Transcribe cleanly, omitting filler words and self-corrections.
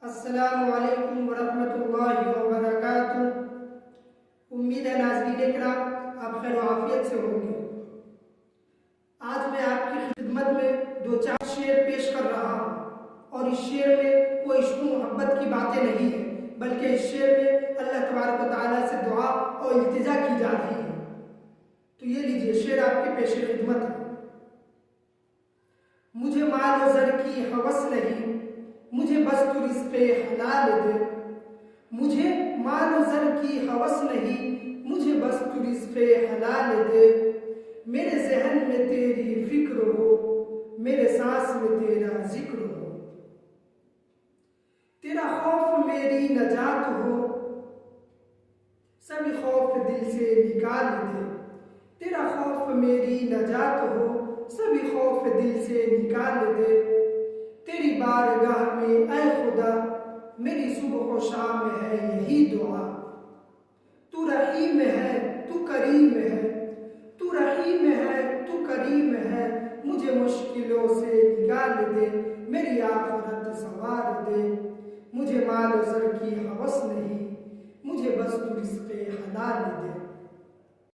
السلام علیکم ورحمۃ اللہ وبرکاتہ۔ امید ہے ناظرین کرام آپ خیر و عافیت سے ہوں گے۔ آج میں آپ کی خدمت میں دو چار شعر پیش کر رہا ہوں، اور اس شعر میں کوئی عشق و محبت کی باتیں نہیں ہیں، بلکہ اس شعر میں اللہ تبارک و تعالیٰ سے دعا اور التجا کی جا رہی ہے۔ تو یہ لیجئے، شعر آپ کے پیش خدمت ہے۔ مجھے مال و زر کی ہوس نہیں، مجھے بس تو رزق حلال دے۔ مجھے مال و زر کی ہوس نہیں، مجھے بس تو رزق حلال دے۔ میرے ذہن میں تیری فکر ہو، میرے سانس میں تیرا ذکر ہو۔ تیرا خوف میری نجات ہو، سبھی خوف دل سے نکال دے۔ تیرا خوف میری نجات ہو، سبھی خوف دل سے نکال دے۔ تیری بارگاہ میں اے خدا، میری صبح و شام ہے یہی دعا۔ تو رحیم ہے، تو کریم ہے، تو رحیم ہے، تو کریم ہے۔ مجھے مشکلوں سے نکال دے، میری آخرت سنوار دے۔ مجھے مال و زر کی ہوس نہیں، مجھے بس تو رزق حلال دے۔